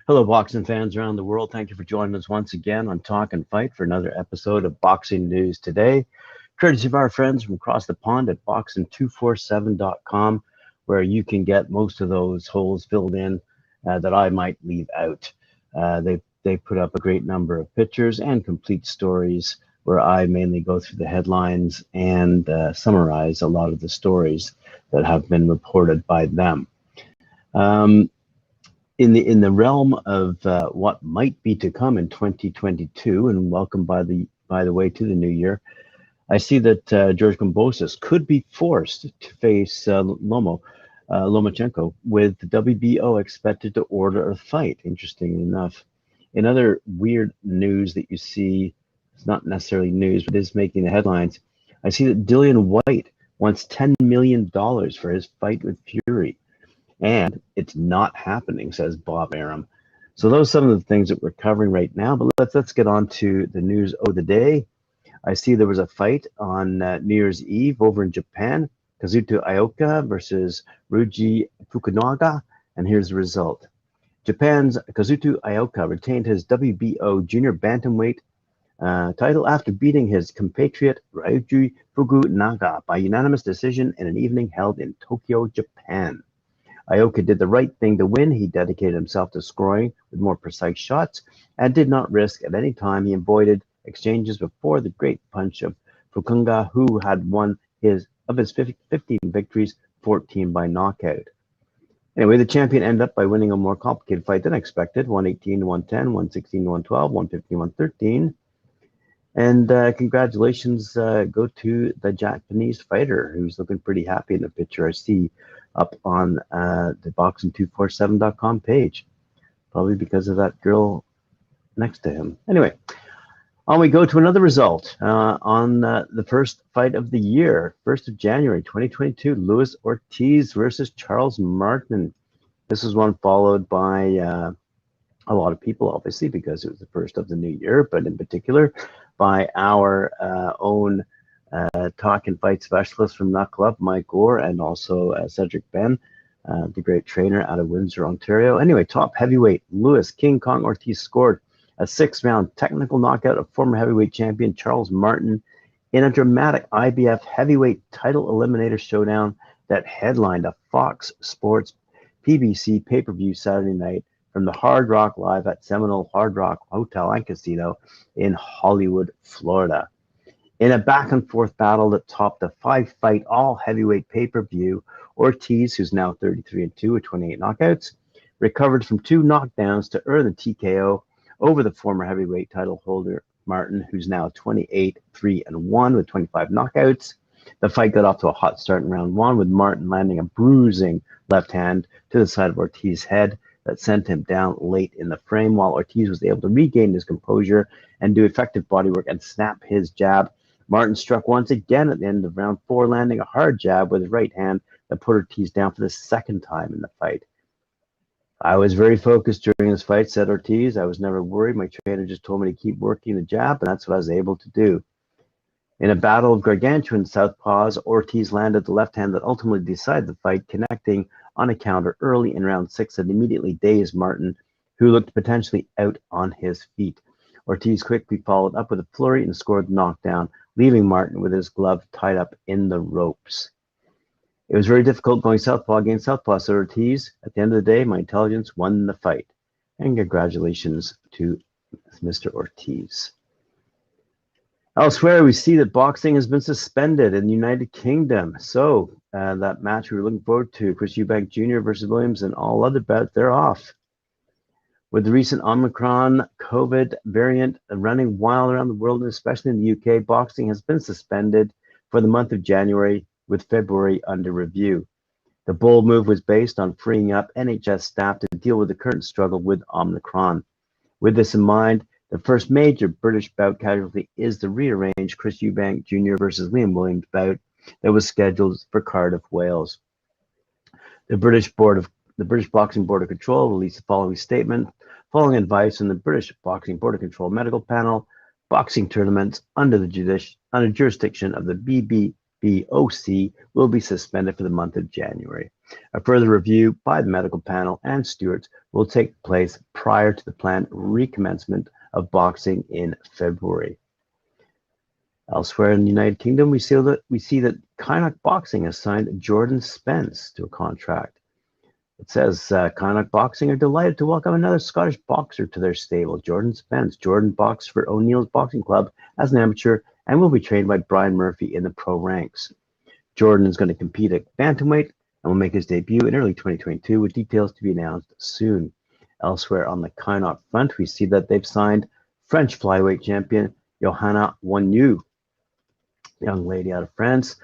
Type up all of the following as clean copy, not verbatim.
Hello, boxing fans around the world. Thank you for joining us once again on Talk and Fight for another episode of Boxing News Today, courtesy of our friends from across the pond at boxing247.com, where you can get most of those holes filled in that I might leave out. They put up a great number of pictures and complete stories where I mainly go through the headlines and summarize a lot of the stories that have been reported by them. In the realm of what might be to come in 2022, and welcome by the way to the new year, I see that George Kambosos could be forced to face Lomachenko, with the WBO expected to order a fight. Interestingly enough, in other weird news that you see, it's not necessarily news, but is making the headlines. I see that Dillian White wants $10 million for his fight with Fury. And it's not happening, says Bob Arum. So those are some of the things that we're covering right now. But let's get on to the news of the day. I see there was a fight on New Year's Eve over in Japan. Kazuto Ioka versus Ryuji Fukunaga. And here's the result. Japan's Kazuto Ioka retained his WBO junior bantamweight title after beating his compatriot Ryuji Fukunaga by unanimous decision in an evening held in Tokyo, Japan. Ioka did the right thing to win. He dedicated himself to scoring with more precise shots and did not risk at any time. He avoided exchanges before the great punch of Fukunaga, who had won his 15 victories, 14 by knockout. Anyway, the champion ended up by winning a more complicated fight than expected, 118-110, 116-112, 115-113. And congratulations go to the Japanese fighter, who's looking pretty happy in the picture I see up on the boxing247.com page, probably because of that girl next to him. Anyway, on we go to another result on the first fight of the year, 1st of January 2022, Luis Ortiz versus Charles Martin. This was one followed by a lot of people, obviously, because it was the first of the new year, but in particular by our own Talk and Fight specialist from Nut Club, Mike Gore, and also Cedric Ben, the great trainer out of Windsor, Ontario. Anyway, top heavyweight Luis King Kong Ortiz scored a 6-round technical knockout of former heavyweight champion Charles Martin in a dramatic IBF heavyweight title eliminator showdown that headlined a Fox Sports PBC pay-per-view Saturday night from the Hard Rock Live at Seminole Hard Rock Hotel and Casino in Hollywood, Florida. In a back-and-forth battle that topped a 5-fight all-heavyweight pay-per-view, Ortiz, who's now 33-2 with 28 knockouts, recovered from 2 knockdowns to earn the TKO over the former heavyweight title holder Martin, who's now 28-3-1 with 25 knockouts. The fight got off to a hot start in round 1, with Martin landing a bruising left hand to the side of Ortiz's head that sent him down late in the frame, while Ortiz was able to regain his composure and do effective bodywork and snap his jab. Martin struck once again at the end of round 4, landing a hard jab with his right hand that put Ortiz down for the second time in the fight. I was very focused during this fight, said Ortiz. I was never worried. My trainer just told me to keep working the jab, and that's what I was able to do. In a battle of gargantuan southpaws, Ortiz landed the left hand that ultimately decided the fight, connecting on a counter early in round 6 that immediately dazed Martin, who looked potentially out on his feet. Ortiz quickly followed up with a flurry and scored the knockdown, leaving Martin with his glove tied up in the ropes. It was very difficult going southpaw against southpaw, said Ortiz. At the end of the day, my intelligence won the fight. And congratulations to Mr. Ortiz. Elsewhere, we see that boxing has been suspended in the United Kingdom. So that match we were looking forward to, Chris Eubank Jr. versus Williams, and all other bouts, they're off. With the recent Omicron COVID variant running wild around the world, and especially in the UK, boxing has been suspended for the month of January, with February under review. The bold move was based on freeing up NHS staff to deal with the current struggle with Omicron. With this in mind, the first major British bout casualty is the rearranged Chris Eubank Jr. versus Liam Williams bout that was scheduled for Cardiff, Wales. The British Boxing Board of Control released the following statement: following advice from the British Boxing Board of Control medical panel, boxing tournaments under the jurisdiction of the BOC will be suspended for the month of January. A further review by the medical panel and stewards will take place prior to the planned recommencement of boxing in February. Elsewhere in the United Kingdom, we see that Kynoch Boxing has signed Jordan Spence to a contract. It says Kynoch Boxing are delighted to welcome another Scottish boxer to their stable, Jordan Spence. Jordan boxed for O'Neill's Boxing Club as an amateur and will be trained by Brian Murphy in the pro ranks. Jordan is going to compete at bantamweight and will make his debut in early 2022, with details to be announced soon. Elsewhere on the Kynoch front, we see that they've signed French flyweight champion Johanna Wonyu, young lady out of France.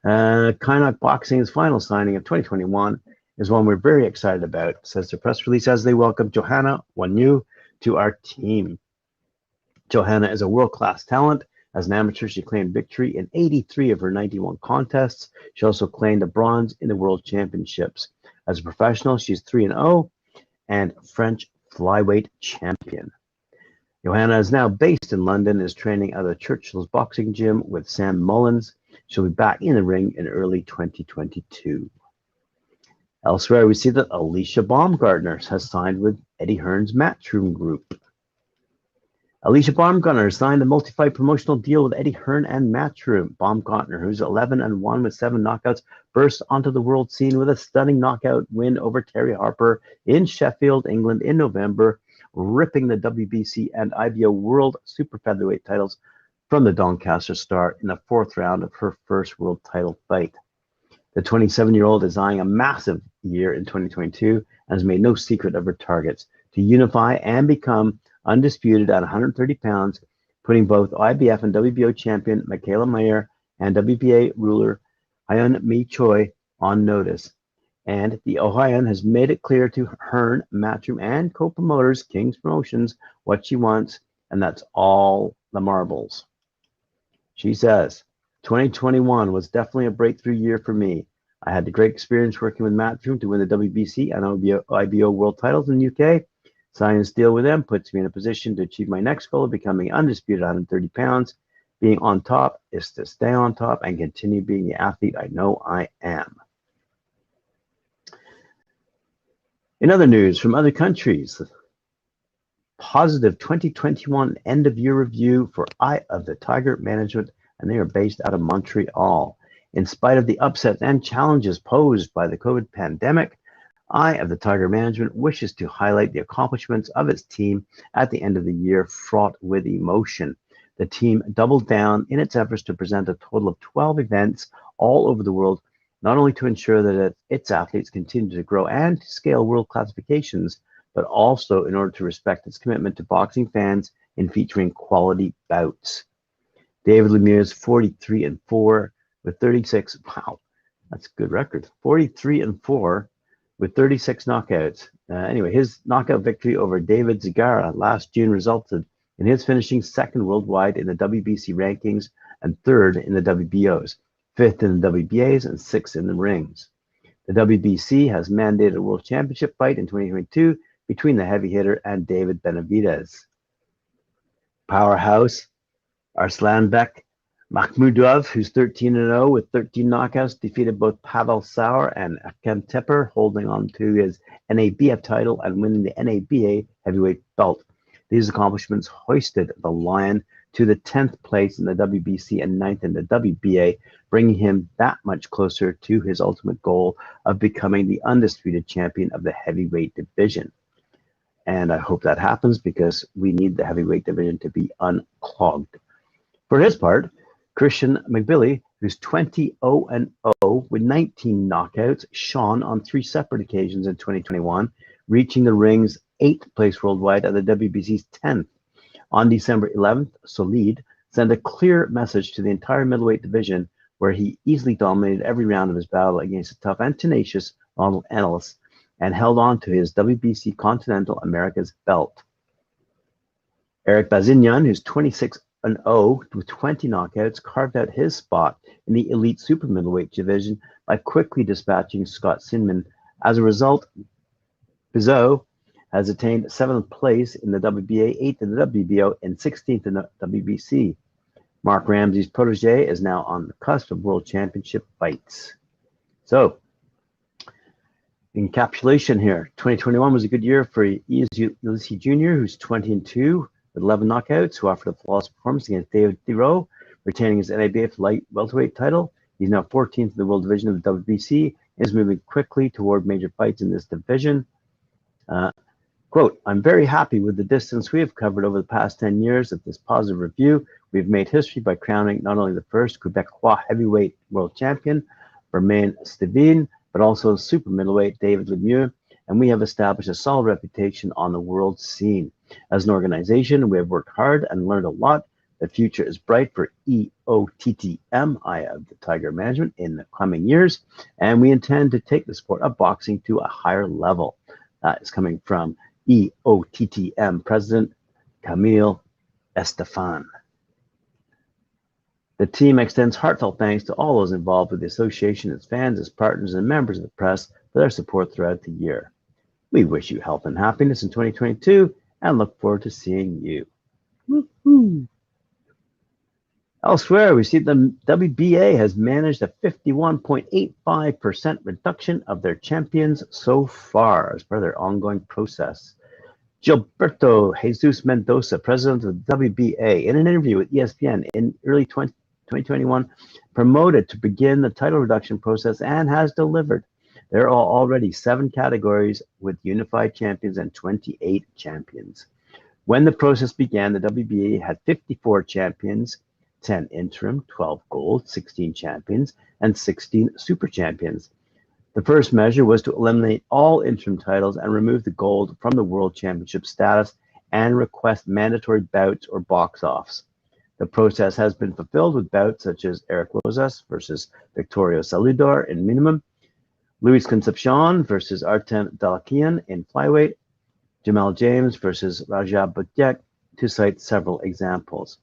Kynoch Boxing's final signing of 2021 is one we're very excited about, says the press release, as they welcome Johanna Wonyu to our team. Johanna is a world-class talent. As an amateur, she claimed victory in 83 of her 91 contests. She also claimed a bronze in the World Championships. As a professional, she's 3-0 and French flyweight champion. Johanna is now based in London and is training at the Churchill's Boxing Gym with Sam Mullins. She'll be back in the ring in early 2022. Elsewhere, we see that Alicia Baumgartner has signed with Eddie Hearn's Matchroom Group. Alicia Baumgartner signed a multi-fight promotional deal with Eddie Hearn and Matchroom. Baumgartner, who's 11-1 with 7 knockouts, burst onto the world scene with a stunning knockout win over Terry Harper in Sheffield, England in November, ripping the WBC and IBO World Super Featherweight titles from the Doncaster star in the 4th round of her first world title fight. The 27-year-old is eyeing a massive year in 2022 and has made no secret of her targets to unify and become undisputed at 130 pounds, putting both IBF and WBO champion Michaela Mayer and WBA ruler Hyun Mi Choi on notice. And the Ohioan has made it clear to Hearn, Matchroom, and co-promoters King's Promotions what she wants, and that's all the marbles. She says, 2021 was definitely a breakthrough year for me. I had the great experience working with Matchroom to win the WBC and IBO world titles in the UK. Signing this deal with them puts me in a position to achieve my next goal of becoming undisputed 130 pounds. Being on top is to stay on top and continue being the athlete I know I am. In other news from other countries, positive 2021 end-of-year review for Eye of the Tiger management, and they are based out of Montreal. In spite of the upsets and challenges posed by the COVID pandemic, Eye of the Tiger management wishes to highlight the accomplishments of its team at the end of the year, fraught with emotion. The team doubled down in its efforts to present a total of 12 events all over the world, not only to ensure that its athletes continue to grow and to scale world classifications, but also in order to respect its commitment to boxing fans in featuring quality bouts. David Lemieux is 43-4 with 36. Wow, that's a good record. 43-4 with 36 knockouts. Anyway, his knockout victory over David Zagara last June resulted in his finishing 2nd worldwide in the WBC rankings and 3rd in the WBOs, 5th in the WBAs, and 6th in the rings. The WBC has mandated a World Championship fight in 2022 between the heavy hitter and David Benavidez. Powerhouse Arslanbek Makhmudov, who's 13-0 with 13 knockouts, defeated both Pavel Sauer and Akem Tepper, holding on to his NABF title and winning the NABA heavyweight belt. These accomplishments hoisted the Lion to the 10th place in the WBC and 9th in the WBA, bringing him that much closer to his ultimate goal of becoming the undisputed champion of the heavyweight division. And I hope that happens because we need the heavyweight division to be unclogged. For his part, Christian McBilly, who's 20-0 with 19 knockouts, shone on 3 separate occasions in 2021, reaching the ring's 8th place worldwide at the WBC's 10th. On December 11th, Solid sent a clear message to the entire middleweight division, where he easily dominated every round of his battle against a tough and tenacious Ronald Ellis and held on to his WBC Continental Americas belt. Eric Bazignan, who's 26-0 with 20 knockouts, carved out his spot in the elite super middleweight division by quickly dispatching Scott Sinman. As a result, Bizot has attained 7th place in the WBA, 8th in the WBO, and 16th in the WBC. Mark Ramsey's protege is now on the cusp of world championship fights. So, encapsulation here. 2021 was a good year for Ulysses Jr., who's 20-2 with 11 knockouts, who offered a flawless performance against David Thiroux, retaining his NABF light welterweight title. He's now 14th in the world division of the WBC and is moving quickly toward major fights in this division. Quote, I'm very happy with the distance we have covered over the past 10 years of this positive review. We've made history by crowning not only the first Quebecois heavyweight world champion, Romain Stéphane, but also super middleweight David Lemieux, and we have established a solid reputation on the world scene. As an organization, we have worked hard and learned a lot. The future is bright for EOTTM, Eye of the Tiger Management, in the coming years, and we intend to take the sport of boxing to a higher level. That is coming from EOTTM President Camille Estefan. The team extends heartfelt thanks to all those involved with the association, its fans, its partners, and members of the press for their support throughout the year. We wish you health and happiness in 2022 and look forward to seeing you. Woo-hoo. Elsewhere, we see the WBA has managed a 51.85% reduction of their champions so far as part of their ongoing process. Gilberto Jesus Mendoza, president of the WBA, in an interview with ESPN in early 2021, promoted to begin the title reduction process and has delivered. There are already 7 categories with unified champions and 28 champions. When the process began, the WBA had 54 champions, 10 interim, 12 gold, 16 champions, and 16 super champions. The first measure was to eliminate all interim titles and remove the gold from the world championship status and request mandatory bouts or box-offs. The process has been fulfilled with bouts such as Eric Lozas versus Victorio Saludar in minimum, Luis Concepcion versus Artem Dalakian in flyweight, Jamal James versus Raja Butyek, to cite several examples.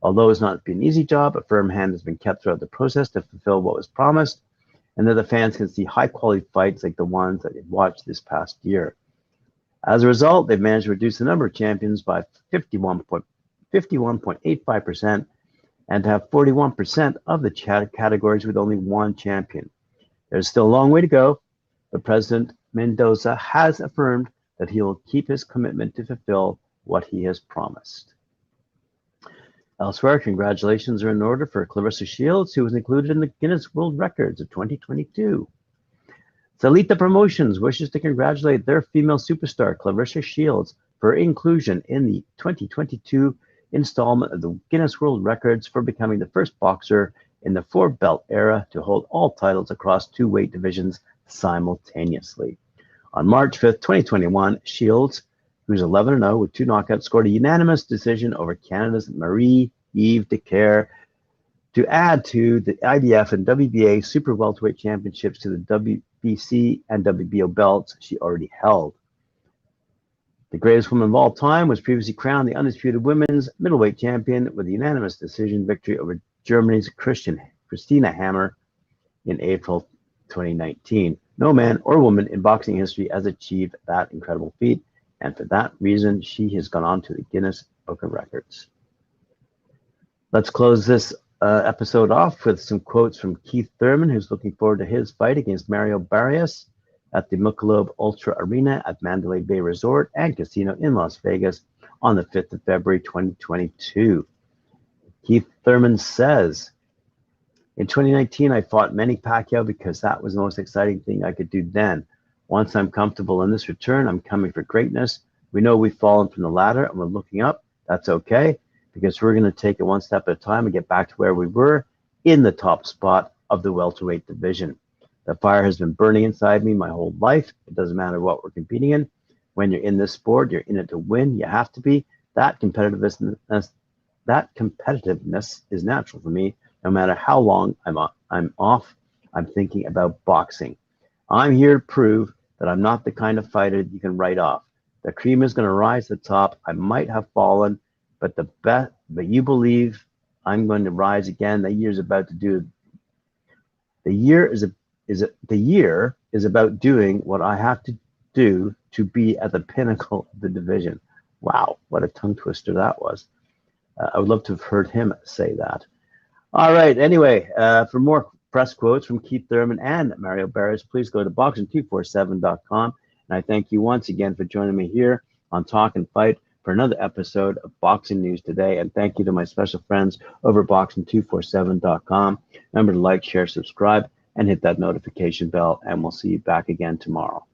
Although it's not been an easy job, a firm hand has been kept throughout the process to fulfill what was promised, and that the fans can see high-quality fights like the ones that they've watched this past year. As a result, they've managed to reduce the number of champions by 51.85% and to have 41% of the categories with only one champion. There's still a long way to go, but President Mendoza has affirmed that he will keep his commitment to fulfill what he has promised. Elsewhere, congratulations are in order for Claressa Shields, who was included in the Guinness World Records of 2022. Salita Promotions wishes to congratulate their female superstar, Claressa Shields, for inclusion in the 2022 installment of the Guinness World Records for becoming the first boxer in the 4-belt era to hold all titles across 2 weight divisions simultaneously. On March 5th, 2021, Shields, who's 11-0 with 2 knockouts, scored a unanimous decision over Canada's Marie-Eve Decaire to add to the IBF and WBA Super Welterweight Championships to the WBC and WBO belts she already held. The greatest woman of all time was previously crowned the undisputed women's middleweight champion with a unanimous decision victory over Germany's Christina Hammer in April 2019. No man or woman in boxing history has achieved that incredible feat, and for that reason, she has gone on to the Guinness Book of Records. Let's close this episode off with some quotes from Keith Thurman, who's looking forward to his fight against Mario Barrios at the Michelob Ultra Arena at Mandalay Bay Resort and Casino in Las Vegas on the 5th of February, 2022. Keith Thurman says, in 2019, I fought Manny Pacquiao because that was the most exciting thing I could do then. Once I'm comfortable in this return, I'm coming for greatness. We know we've fallen from the ladder and we're looking up. That's okay, because we're going to take it one step at a time and get back to where we were in the top spot of the welterweight division. The fire has been burning inside me my whole life. It doesn't matter what we're competing in. When you're in this sport, you're in it to win. You have to be. That competitiveness is natural for me. No matter how long I'm off, I'm thinking about boxing. I'm here to prove that I'm not the kind of fighter you can write off. The cream is going to rise to the top. I might have fallen, but you believe I'm going to rise again. The year is about doing what I have to do to be at the pinnacle of the division. Wow, what a tongue twister that was. I would love to have heard him say that. All right. Anyway, for more press quotes from Keith Thurman and Mario Barrios, please go to boxing247.com. And I thank you once again for joining me here on Talk and Fight for another episode of Boxing News Today. And thank you to my special friends over at boxing247.com. Remember to like, share, subscribe, and hit that notification bell. And we'll see you back again tomorrow.